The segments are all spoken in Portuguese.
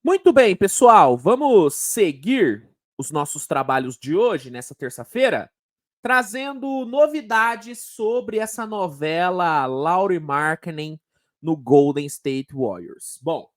Muito bem, pessoal, vamos seguir os nossos trabalhos de hoje, nessa terça-feira, trazendo novidades sobre essa novela Lauri Markkanen no Golden State Warriors. Bom,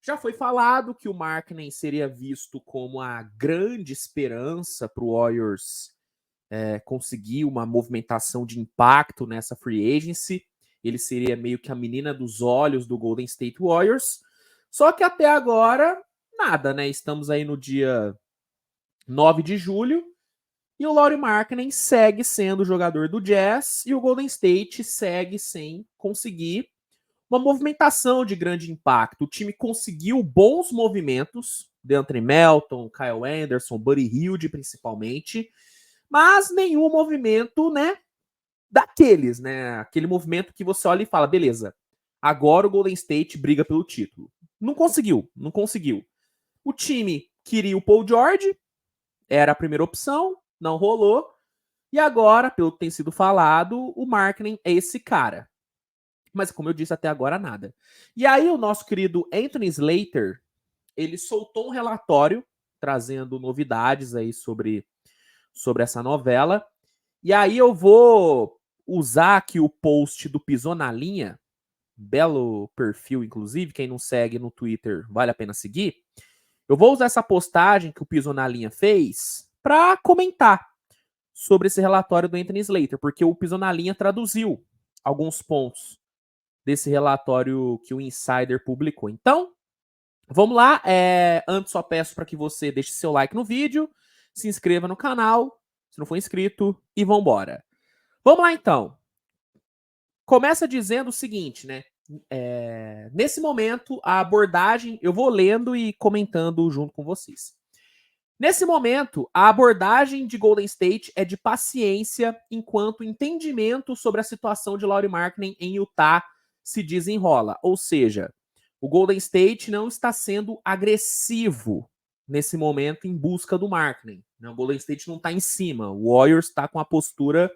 já foi falado que o Markkanen seria visto como a grande esperança para o Warriors conseguir uma movimentação de impacto nessa free agency. Ele seria meio que a menina dos olhos do Golden State Warriors. Só que até agora, nada, né? Estamos aí no dia 9 de julho e o Lauri Markkanen segue sendo jogador do Jazz e o Golden State segue sem conseguir uma movimentação de grande impacto. O time conseguiu bons movimentos, DeAndre Melton, Kyle Anderson, Buddy Hield principalmente, mas nenhum movimento, né, daqueles, né? Aquele movimento que você olha e fala, beleza, agora o Golden State briga pelo título. Não conseguiu. O time queria o Paul George, era a primeira opção, não rolou. E agora, pelo que tem sido falado, o Markkanen é esse cara. Mas, como eu disse, até agora nada. E aí, o nosso querido Anthony Slater, ele soltou um relatório trazendo novidades aí sobre essa novela. E aí eu vou usar aqui o post do Pisou na Linha, belo perfil, inclusive, quem não segue no Twitter, vale a pena seguir. Eu vou usar essa postagem que o Pisou na Linha fez para comentar sobre esse relatório do Anthony Slater, porque o Pisou na Linha traduziu alguns pontos desse relatório que o Insider publicou. Então, vamos lá. Antes, só peço para que você deixe seu like no vídeo, se inscreva no canal, se não for inscrito, e vambora. Vamos lá, então. Começa dizendo o seguinte, né? Nesse momento, a abordagem... Eu vou lendo e comentando junto com vocês. Nesse momento, a abordagem de Golden State é de paciência, enquanto o entendimento sobre a situação de Lauri Markkanen em Utah se desenrola. Ou seja, o Golden State não está sendo agressivo nesse momento em busca do Markkanen. O Golden State não está em cima. O Warriors está com a postura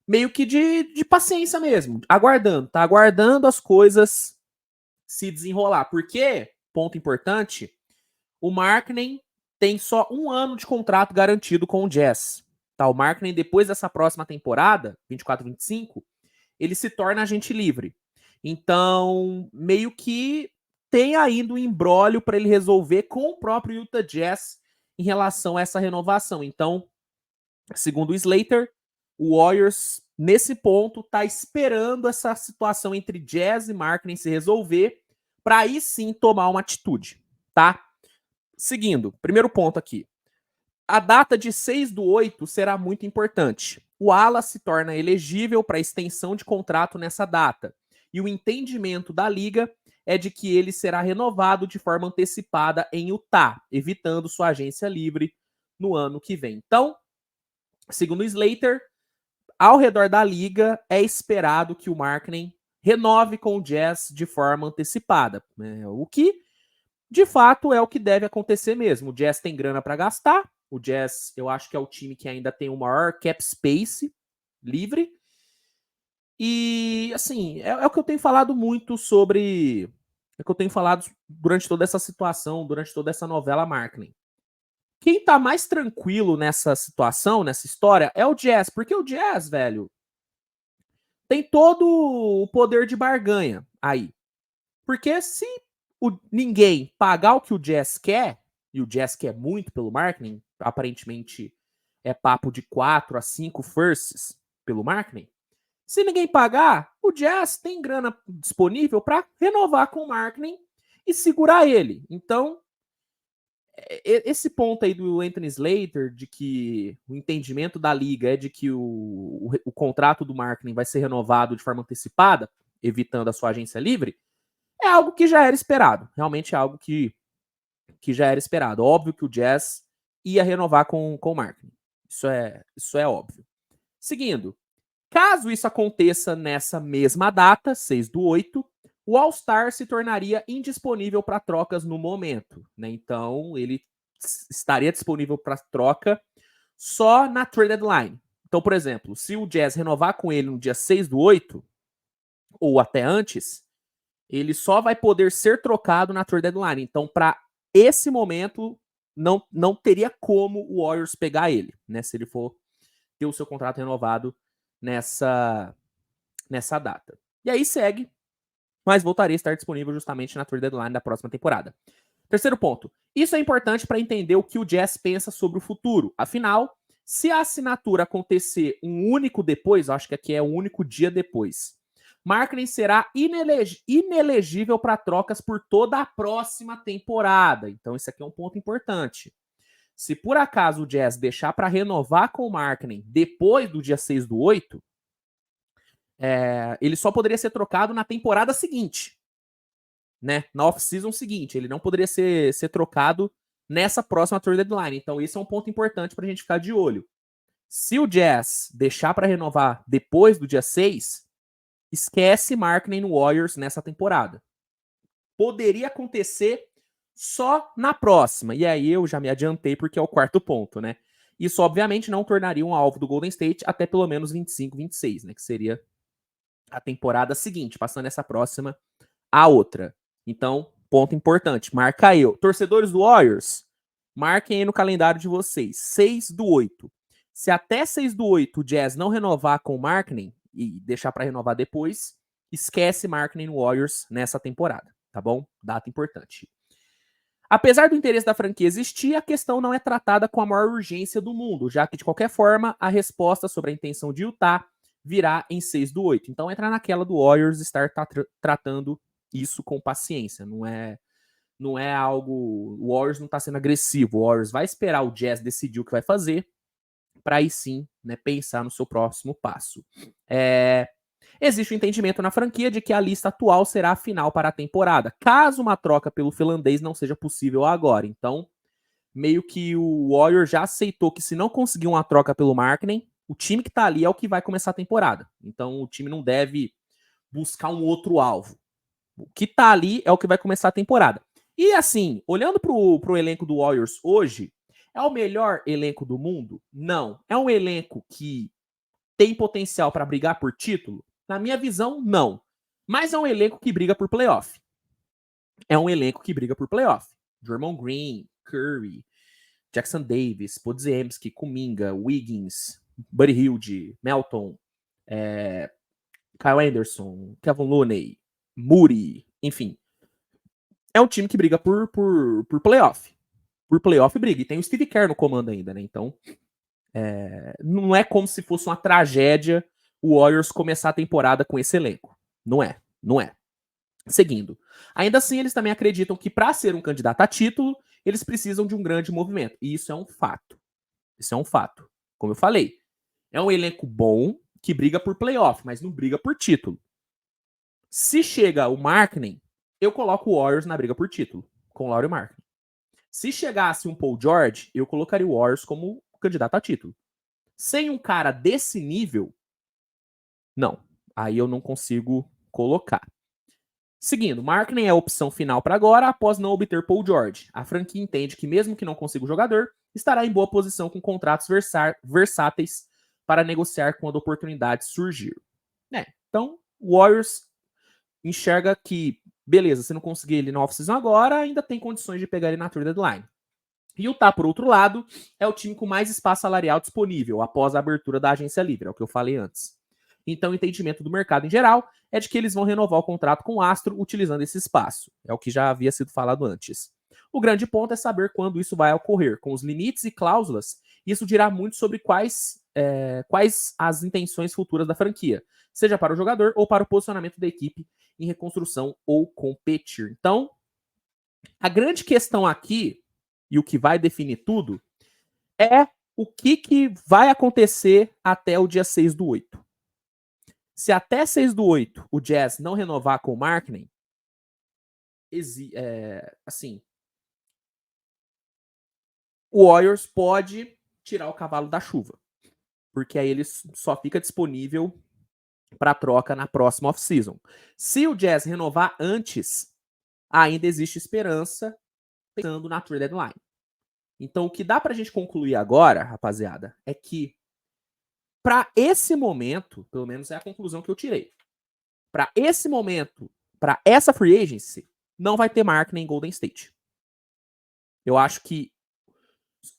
meio que de paciência mesmo, tá aguardando as coisas se desenrolar. Porque, ponto importante, o Markkanen tem só 1 ano de contrato garantido com o Jazz. Tá, o Markkanen, depois dessa próxima temporada, 24-25, ele se torna agente livre. Então, meio que tem ainda um imbróglio para ele resolver com o próprio Utah Jazz em relação a essa renovação. Então, segundo o Slater, o Warriors, nesse ponto, tá esperando essa situação entre Jazz e Markkanen se resolver para aí sim tomar uma atitude, tá? Seguindo, primeiro ponto aqui. A data de 6/8 será muito importante. O ala se torna elegível para extensão de contrato nessa data. E o entendimento da liga é de que ele será renovado de forma antecipada em Utah, evitando sua agência livre no ano que vem. Então, segundo Slater, ao redor da liga é esperado que o Markkanen renove com o Jazz de forma antecipada. O que, de fato, é o que deve acontecer mesmo. O Jazz tem grana para gastar. O Jazz, eu acho que é o time que ainda tem o maior cap space livre. E, assim, é o que eu tenho falado muito sobre... É o que eu tenho falado durante toda essa situação, durante toda essa novela Markkanen. Quem tá mais tranquilo nessa situação, nessa história, é o Jazz. Porque o Jazz, velho, tem todo o poder de barganha aí. Porque se ninguém pagar o que o Jazz quer, e o Jazz quer muito pelo Markkanen, aparentemente é papo de 4 a 5 firsts pelo Markkanen, se ninguém pagar, o Jazz tem grana disponível para renovar com o Markkanen e segurar ele. Então, esse ponto aí do Anthony Slater, de que o entendimento da liga é de que o contrato do Markkanen vai ser renovado de forma antecipada, evitando a sua agência livre, é algo que já era esperado. Realmente é algo que já era esperado. Óbvio que o Jazz ia renovar com o Markkanen. Isso é óbvio. Seguindo, caso isso aconteça nessa mesma data, 6/8, o All-Star se tornaria indisponível para trocas no momento. Né? Então, ele estaria disponível para troca só na trade deadline. Então, por exemplo, se o Jazz renovar com ele no dia 6/8, ou até antes, ele só vai poder ser trocado na trade deadline. Então, para esse momento, não teria como o Warriors pegar ele, né? Se ele for ter o seu contrato renovado nessa data. E aí segue, mas voltaria a estar disponível justamente na trade deadline da próxima temporada. Terceiro ponto. Isso é importante para entender o que o Jazz pensa sobre o futuro. Afinal, se a assinatura acontecer um único depois, acho que aqui é um único dia depois, Markkanen será inelegível para trocas por toda a próxima temporada. Então, isso aqui é um ponto importante. Se por acaso o Jazz deixar para renovar com o Markkanen depois do dia 6/8, ele só poderia ser trocado na temporada seguinte. Né? Na off-season seguinte. Ele não poderia ser trocado nessa próxima trade deadline. Então, esse é um ponto importante para a gente ficar de olho. Se o Jazz deixar para renovar depois do dia 6, esquece Markkanen no Warriors nessa temporada. Poderia acontecer só na próxima. E aí eu já me adiantei porque é o quarto ponto, né? Isso, obviamente, não tornaria um alvo do Golden State até pelo menos 25, 26, né? Que seria a temporada seguinte, passando essa próxima a outra. Então, ponto importante, marca aí. Torcedores do Warriors, marquem aí no calendário de vocês, 6/8. Se até 6/8 o Jazz não renovar com o Markkanen e deixar para renovar depois, esquece Markkanen no Warriors nessa temporada, tá bom? Data importante. Apesar do interesse da franquia existir, a questão não é tratada com a maior urgência do mundo, já que, de qualquer forma, a resposta sobre a intenção de Utah virá em 6/8. Então, entra naquela do Warriors estar tratando isso com paciência. Não é algo... O Warriors não está sendo agressivo. O Warriors vai esperar o Jazz decidir o que vai fazer para aí sim, né, pensar no seu próximo passo. Existe o entendimento na franquia de que a lista atual será a final para a temporada, caso uma troca pelo finlandês não seja possível agora. Então, meio que o Warriors já aceitou que se não conseguir uma troca pelo Markkanen, o time que está ali é o que vai começar a temporada. Então, o time não deve buscar um outro alvo. O que tá ali é o que vai começar a temporada. E assim, olhando pro elenco do Warriors hoje, é o melhor elenco do mundo? Não. É um elenco que tem potencial para brigar por título? Na minha visão, não. Mas é um elenco que briga por playoff. É um elenco que briga por playoff. Draymond Green, Curry, Jackson Davis, Podziemski, Kuminga, Wiggins, Buddy Hield, Melton, Kyle Anderson, Kevin Looney, Moody, enfim. É um time que briga por playoff. Por playoff briga. E tem o Steve Kerr no comando ainda, né? Então, não é como se fosse uma tragédia o Warriors começar a temporada com esse elenco. Não é. Não é. Seguindo. Ainda assim, eles também acreditam que para ser um candidato a título, eles precisam de um grande movimento. E isso é um fato. Isso é um fato. Como eu falei, é um elenco bom que briga por playoff, mas não briga por título. Se chega o Markkanen, eu coloco o Warriors na briga por título, com o Lauri Markkanen. Se chegasse um Paul George, eu colocaria o Warriors como candidato a título. Sem um cara desse nível, não. Aí eu não consigo colocar. Seguindo, Markkanen é a opção final para agora, após não obter Paul George. A franquia entende que, mesmo que não consiga o jogador, estará em boa posição com contratos versáteis para negociar quando a oportunidade surgir. Então, o Warriors enxerga que, beleza, se não conseguir ele na off-season agora, ainda tem condições de pegar ele na trade deadline. E o Utah, por outro lado, é o time com mais espaço salarial disponível após a abertura da agência livre, é o que eu falei antes. Então, o entendimento do mercado em geral é de que eles vão renovar o contrato com o Astro utilizando esse espaço. É o que já havia sido falado antes. O grande ponto é saber quando isso vai ocorrer. Com os limites e cláusulas, isso dirá muito sobre quais as intenções futuras da franquia, seja para o jogador ou para o posicionamento da equipe em reconstrução ou competir. Então, a grande questão aqui, e o que vai definir tudo, é o que vai acontecer até o dia 6/8. Se até 6/8 o Jazz não renovar com o Markkanen, assim, o Warriors pode tirar o cavalo da chuva, porque aí ele só fica disponível para troca na próxima off-season. Se o Jazz renovar antes, ainda existe esperança pensando na trade deadline. Então, o que dá pra gente concluir agora, rapaziada, é que para esse momento, pelo menos é a conclusão que eu tirei. Para esse momento, para essa free agency, não vai ter Markkanen em Golden State. Eu acho que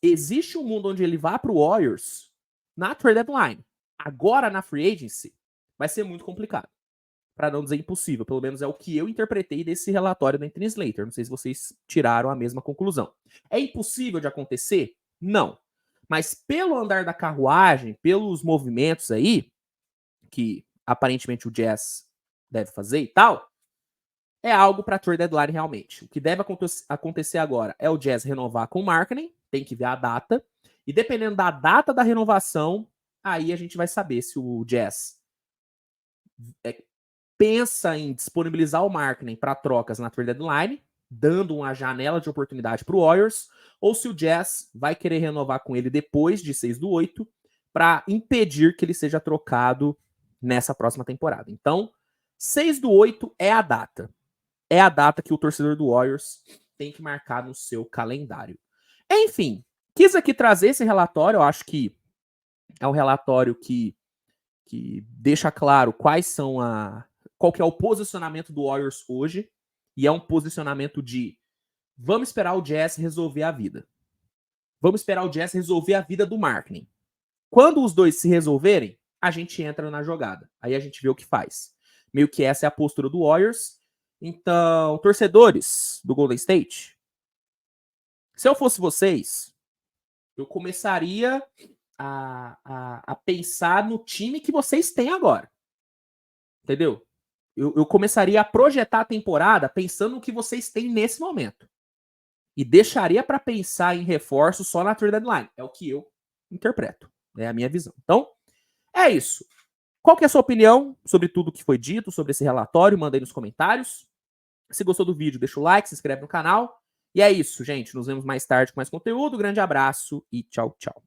existe um mundo onde ele vá para o Warriors na trade deadline. Agora, na free agency, vai ser muito complicado. Para não dizer impossível. Pelo menos é o que eu interpretei desse relatório da Anthony Slater. Não sei se vocês tiraram a mesma conclusão. É impossível de acontecer? Não. Mas pelo andar da carruagem, pelos movimentos aí, que aparentemente o Jazz deve fazer e tal, é algo para trade deadline realmente. O que deve acontecer agora é o Jazz renovar com o Markkanen, tem que ver a data, e dependendo da data da renovação, aí a gente vai saber se o Jazz pensa em disponibilizar o Markkanen para trocas na trade deadline, dando uma janela de oportunidade para o Warriors, ou se o Jazz vai querer renovar com ele depois de 6/8 para impedir que ele seja trocado nessa próxima temporada. Então, 6/8 é a data. É a data que o torcedor do Warriors tem que marcar no seu calendário. Enfim, quis aqui trazer esse relatório. Eu acho que é um relatório que deixa claro qual que é o posicionamento do Warriors hoje. E é um posicionamento de vamos esperar o Jazz resolver a vida. Vamos esperar o Jazz resolver a vida do Markkanen. Quando os dois se resolverem, a gente entra na jogada. Aí a gente vê o que faz. Meio que essa é a postura do Warriors. Então, torcedores do Golden State, se eu fosse vocês, eu começaria a pensar no time que vocês têm agora. Entendeu? Eu começaria a projetar a temporada pensando no que vocês têm nesse momento. E deixaria para pensar em reforço só na trade deadline. É o que eu interpreto. É a minha visão. Então, é isso. Qual que é a sua opinião sobre tudo que foi dito, sobre esse relatório? Manda aí nos comentários. Se gostou do vídeo, deixa o like, se inscreve no canal. E é isso, gente. Nos vemos mais tarde com mais conteúdo. Grande abraço e tchau, tchau.